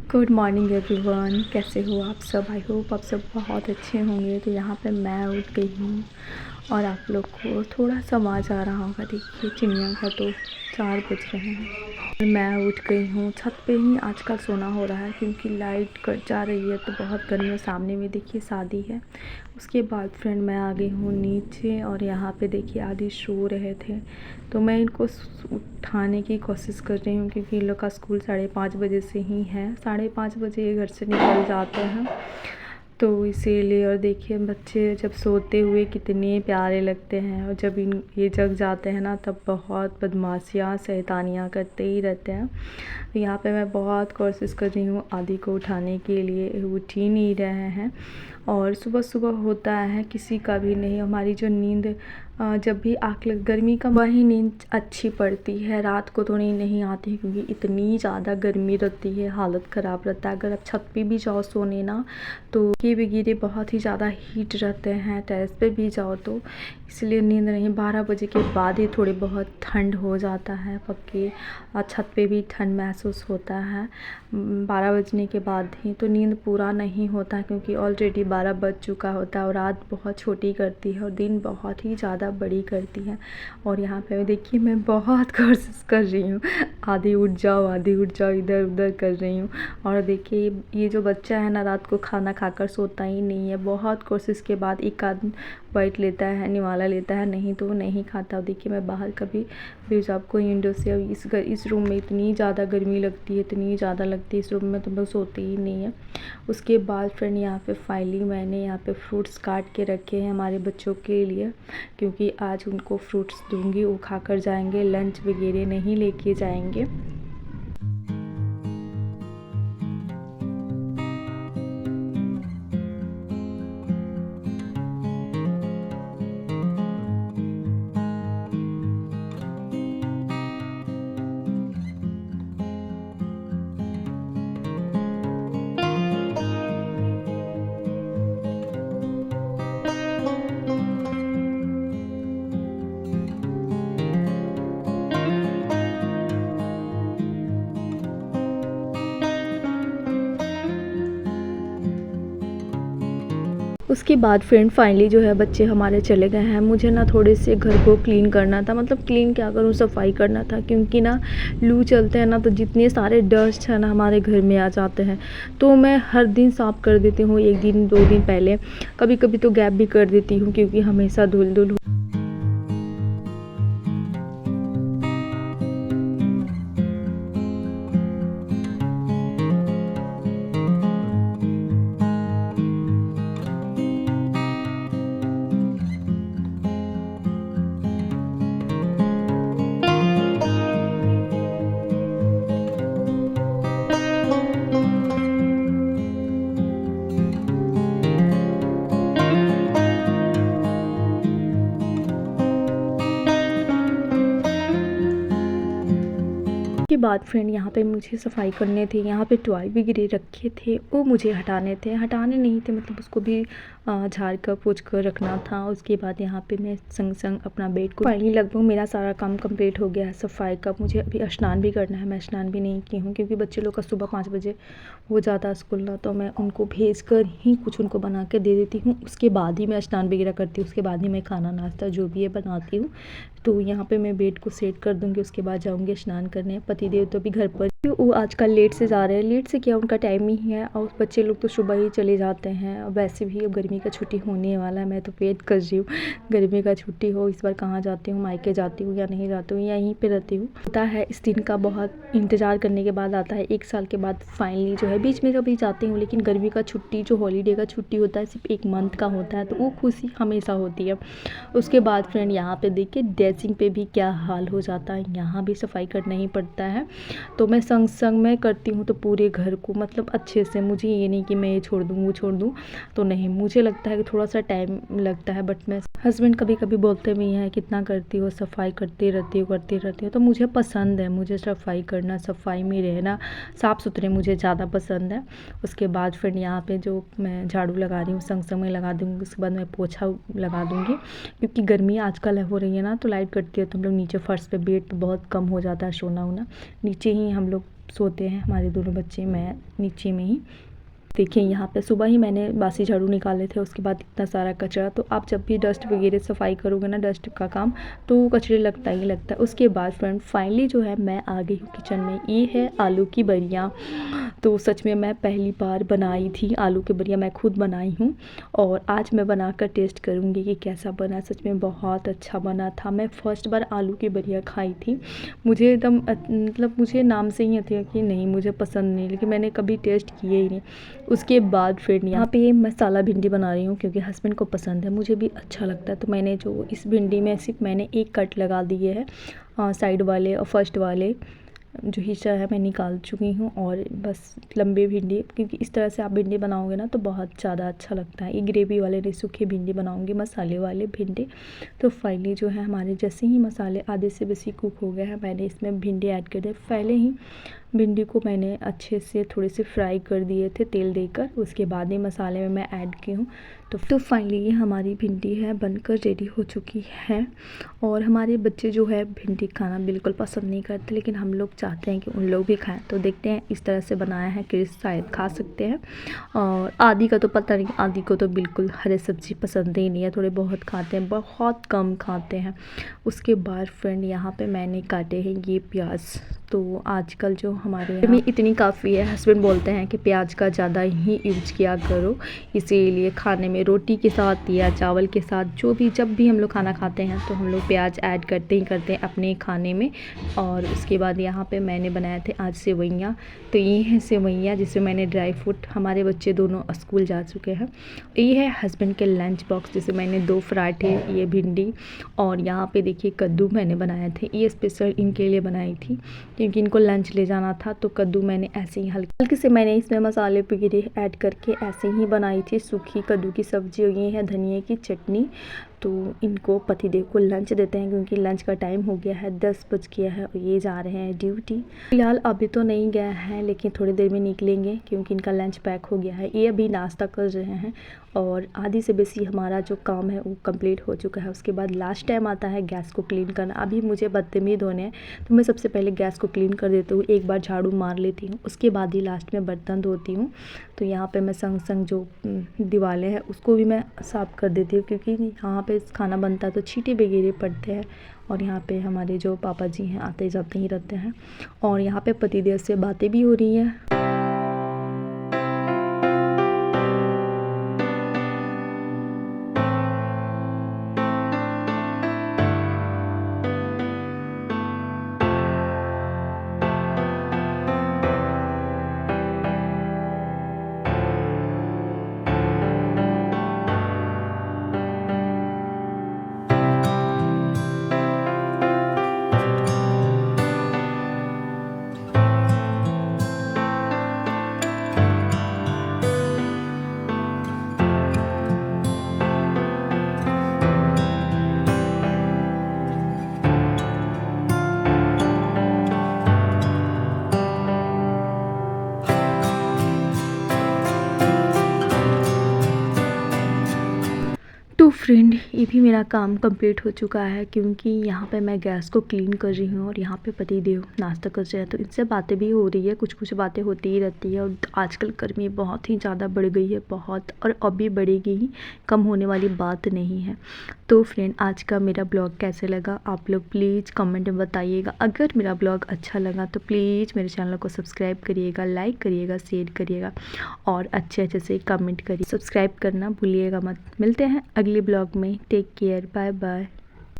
Good morning everyone, कैसे हो आप सब। आई होप आप सब बहुत अच्छे होंगे। तो यहाँ पे मैं उठ गई हूँ और आप लोग को थोड़ा सा आवाज़ आ रहा होगा। देखिए चिड़िया का तो 4 बज रहे हैं। मैं उठ गई हूँ, छत पे ही आजकल सोना हो रहा है क्योंकि लाइट कट जा रही है तो बहुत गर्मी है। सामने में देखिए शादी है। उसके बाद फ्रेंड मैं आ गई हूँ नीचे और यहाँ पे देखिए आदि सो रहे थे तो मैं इनको उठाने की कोशिश कर रही हूँ क्योंकि इन लोग का स्कूल 5:30 बजे से ही है। 5:30 बजे ये घर से निकल जाते हैं तो इसीलिए। और देखिए बच्चे जब सोते हुए कितने प्यारे लगते हैं और जब ये जग जाते हैं ना तब बहुत बदमाशियाँ शैतानियाँ करते ही रहते हैं। यहाँ पे मैं बहुत कोशिश कर रही हूँ आदि को उठाने के लिए, उठ ही नहीं रहे हैं। और सुबह सुबह होता है किसी का भी नहीं। हमारी जो नींद जब भी आँख लग गर्मी का वही नींद अच्छी पड़ती है, रात को तो नींद नहीं आती क्योंकि इतनी ज़्यादा गर्मी रहती है, हालत ख़राब रहता है। अगर आप छत पे भी जाओ सोने ना तो ये वगैरह बहुत ही ज़्यादा हीट रहते हैं, टेरेस पे भी जाओ तो इसलिए नींद नहीं। 12 बजे के बाद ही थोड़ी बहुत ठंड हो जाता है पक्के, और छत पे भी ठंड महसूस होता है 12 बजने के बाद ही। तो नींद पूरा नहीं होता क्योंकि ऑलरेडी 12 बज चुका होता है और रात बहुत छोटी करती है और दिन बहुत ही ज़्यादा बड़ी करती है। और यहाँ पे देखिए मैं बहुत कोशिश कर रही हूँ, आधी उठ जाओ आधी उठ जाओ, इधर उधर कर रही हूँ। और देखिए ये जो बच्चा है ना रात को खाना खाकर सोता ही नहीं है। बहुत कोशिश के बाद एक आध बाइट लेता है, निवाला लेता है, नहीं तो वो नहीं खाता। देखिए मैं बाहर कभी भी आपको विंडो से इस रूम में इतनी ज़्यादा गर्मी लगती है, इतनी ज़्यादा लगती है इस रूम में तो बस सोते ही नहीं है। उसके बाद फ्रेंड यहाँ पे फाइनली मैंने यहाँ पे फ्रूट्स काट के रखे हैं हमारे बच्चों के लिए क्योंकि आज उनको फ्रूट्स दूंगी, वो खाकर जाएंगे, लंच वगैरह नहीं लेके जाएंगे। उसके बाद फ्रेंड फाइनली जो है बच्चे हमारे चले गए हैं। मुझे ना थोड़े से घर को क्लीन करना था, मतलब क्लीन क्या करूँ, सफाई करना था क्योंकि ना लू चलते हैं ना तो जितने सारे डस्ट है ना हमारे घर में आ जाते हैं। तो मैं हर दिन साफ़ कर देती हूँ, 1 दिन 2 दिन पहले, कभी कभी तो गैप भी कर देती हूँ क्योंकि हमेशा धुल धुल। के बाद फ्रेंड यहाँ पे मुझे सफाई करने थे। यहाँ पे टॉय भी गिरे रखे थे, वो मुझे हटाने थे, हटाने नहीं थे मतलब उसको भी झाड़ कर पोंछ कर रखना था। उसके बाद यहाँ पे मैं संग संग अपना बेड को फाइनली लगभग मेरा सारा काम कंप्लीट हो गया है सफाई का। मुझे अभी स्नान भी करना है, मैं स्नान भी नहीं की हूँ क्योंकि बच्चे लोग का सुबह 5 बजे हो जाता है स्कूल ना, तो मैं उनको भेज कर ही कुछ उनको बना के दे देती हूँ। उसके बाद ही मैं स्नान वगैरह करती हूँ, उसके बाद ही मैं खाना नाश्ता जो भी है बनाती हूँ। तो यहाँ पे मैं बेड को सेट कर दूँगी, उसके बाद जाऊँगी स्नान करने। पतिदेव तो भी घर पर, वो आजकल लेट से जा रहे हैं। लेट से क्या, उनका टाइम ही है और बच्चे लोग तो सुबह ही चले जाते हैं। और वैसे भी अब गर्मी का छुट्टी होने वाला है, मैं तो वेट कर रही हूँ गर्मी का छुट्टी हो। इस बार कहाँ जाती हूँ, मायके जाती हूँ या नहीं जाती हूँ या यहीं पे रहती हूँ। होता है इस दिन का बहुत इंतज़ार करने के बाद आता है, 1 साल के बाद फाइनली जो है। बीच में कभी जाती हूँ लेकिन गर्मी का छुट्टी जो हॉलीडे का छुट्टी होता है सिर्फ 1 मंथ का होता है, तो वो खुशी हमेशा होती है। उसके बाद फ्रेंड यहाँ पे देखिए ड्रेसिंग पे भी क्या हाल हो जाता है, यहाँ भी सफाई करना ही पड़ता है। तो मैं संग संग मैं करती हूँ तो पूरे घर को मतलब अच्छे से। मुझे ये नहीं कि मैं ये छोड़ दूँ वो छोड़ दूँ, तो नहीं, मुझे लगता है कि थोड़ा सा टाइम लगता है। बट मैं हस्बैंड कभी कभी बोलते भी हैं कितना करती हो, सफाई करती रहती हो। तो मुझे पसंद है, मुझे सफाई करना, सफाई में रहना, साफ़ सुथरे मुझे ज़्यादा पसंद है। उसके बाद फिर यहाँ पे जो मैं झाड़ू लगा रही हूँ संग संग में लगा दूँगी। उसके बाद मैं पोछा लगा दूँगी क्योंकि गर्मी आजकल हो रही है ना, तो लाइट कटती है तो हम लोग नीचे फर्श पे बेड पे बहुत कम हो जाता है सोना वोना, नीचे ही हम लोग सोते हैं हमारे दोनों बच्चे, मैं नीचे में ही। देखिए यहाँ पे सुबह ही मैंने बासी झाड़ू निकाले थे, उसके बाद इतना सारा कचरा। तो आप जब भी डस्ट वगैरह सफाई करोगे ना, डस्ट का काम, तो कचरे लगता ही लगता है। उसके बाद फ्रेंड फाइनली जो है मैं आ गई हूँ किचन में। ये है आलू की बरियाँ। तो सच में मैं पहली बार बनाई थी आलू की बरियाँ, मैं खुद बनाई हूँ और आज मैं बनाकर टेस्ट करूँगी कि कैसा बना। सच में बहुत अच्छा बना था। मैं फर्स्ट बार आलू की बरियाँ खाई थी। मुझे एकदम मतलब मुझे नाम से ही था कि नहीं मुझे पसंद नहीं, लेकिन मैंने कभी टेस्ट किए ही नहीं। उसके बाद फिर यहाँ पे मसाला भिंडी बना रही हूँ क्योंकि हस्बैंड को पसंद है, मुझे भी अच्छा लगता है। तो मैंने जो इस भिंडी में सिर्फ मैंने एक कट लगा दिए है साइड वाले और फर्स्ट वाले जो हिस्सा है मैं निकाल चुकी हूँ। और बस लंबे भिंडी, क्योंकि इस तरह से आप भिंडी बनाओगे ना तो बहुत ज़्यादा अच्छा लगता है। ये ग्रेवी वाले नहीं, सूखे भिंडी बनाऊँगी, मसाले वाले भिंडी। तो फाइनली जो है हमारे जैसे ही मसाले आधे से बेसी कुक हो गए हैं, मैंने इसमें भिंडी ऐड कर दिया। पहले ही भिंडी को मैंने अच्छे से थोड़े से फ्राई कर दिए थे तेल देकर, उसके बाद ही मसाले में मैं ऐड की हूँ। तो फाइनली ये हमारी भिंडी है बनकर रेडी हो चुकी है। और हमारे बच्चे जो है भिंडी खाना बिल्कुल पसंद नहीं करते, लेकिन हम लोग चाहते हैं कि उन लोग भी खाएं। तो देखते हैं, इस तरह से बनाया है कि शायद खा सकते हैं। और आदि का तो पता नहीं, आदि को तो बिल्कुल हरी सब्ज़ी पसंद ही नहीं है, थोड़े बहुत खाते हैं, बहुत कम खाते हैं। उसके बाद फ्रेंड यहाँ पे मैंने काटे हैं ये प्याज। तो आजकल जो हमारे यहाँ में इतनी काफ़ी है, हस्बैंड बोलते हैं कि प्याज का ज़्यादा ही यूज किया करो, इसीलिए खाने में रोटी के साथ या चावल के साथ जो भी जब भी हम लोग खाना खाते हैं तो हम लोग प्याज ऐड करते ही करते हैं अपने खाने में। और उसके बाद यहाँ पे मैंने बनाए थे आज सेवइयाँ। तो ये है सेवइयाँ जिसमें मैंने ड्राई फ्रूट, हमारे बच्चे दोनों स्कूल जा चुके हैं। ये है हस्बैंड के लंच बॉक्स, जिसे मैंने 2 पराठे, ये भिंडी और यहाँ पे देखिए कद्दू मैंने बनाए थे। ये स्पेशल इनके लिए बनाई थी क्योंकि इनको लंच ले जाना था। तो कद्दू मैंने ऐसे ही हल्के से मैंने इसमें मसाले वगैरह ऐड करके ऐसे ही बनाई थी सूखी कद्दू की सब्ज़ी। और ये है धनिया की चटनी। तो इनको पतिदेव को लंच देते हैं क्योंकि लंच का टाइम हो गया है, 10 बज गया है और ये जा रहे हैं ड्यूटी। फिलहाल अभी तो नहीं गए हैं, लेकिन थोड़ी देर में निकलेंगे क्योंकि इनका लंच पैक हो गया है। ये अभी नाश्ता कर रहे हैं और आधी से बेसी हमारा जो काम है वो कंप्लीट हो चुका है। उसके बाद लास्ट टाइम आता है गैस को क्लीन करना। अभी मुझे बर्तन भी धोने हैं, तो मैं सबसे पहले गैस को क्लीन कर देती हूँ, एक बार झाड़ू मार लेती हूँ, उसके बाद ही लास्ट में बर्तन धोती हूँ। तो यहाँ पे मैं संग संग जो दीवारें हैं उसको भी मैं साफ़ कर देती हूँ, क्योंकि यहाँ पे खाना बनता है तो छींटे वगैरह पड़ते हैं। और यहाँ पे हमारे जो पापा जी हैं आते जाते ही रहते हैं। और यहाँ पे पतिदेव से बातें भी हो रही हैं। तो फ्रेंड ये भी मेरा काम कंप्लीट हो चुका है, क्योंकि यहाँ पे मैं गैस को क्लीन कर रही हूँ और यहाँ पे पतिदेव नाश्ता कर रहे हैं। तो इनसे बातें भी हो रही है, कुछ कुछ बातें होती ही रहती है। और आजकल गर्मी बहुत ही ज़्यादा बढ़ गई है, बहुत, और अभी बढ़ेगी ही, कम होने वाली बात नहीं है। तो फ्रेंड आज का मेरा ब्लॉग कैसे लगा आप लोग प्लीज़ कमेंट में बताइएगा। अगर मेरा ब्लॉग अच्छा लगा तो प्लीज़ मेरे चैनल को सब्सक्राइब करिएगा, लाइक करिएगा, शेयर करिएगा और अच्छे से कमेंट करिए। सब्सक्राइब करना भूलिएगा मत। मिलते हैं अगले ब्लॉग में। Take care, bye bye.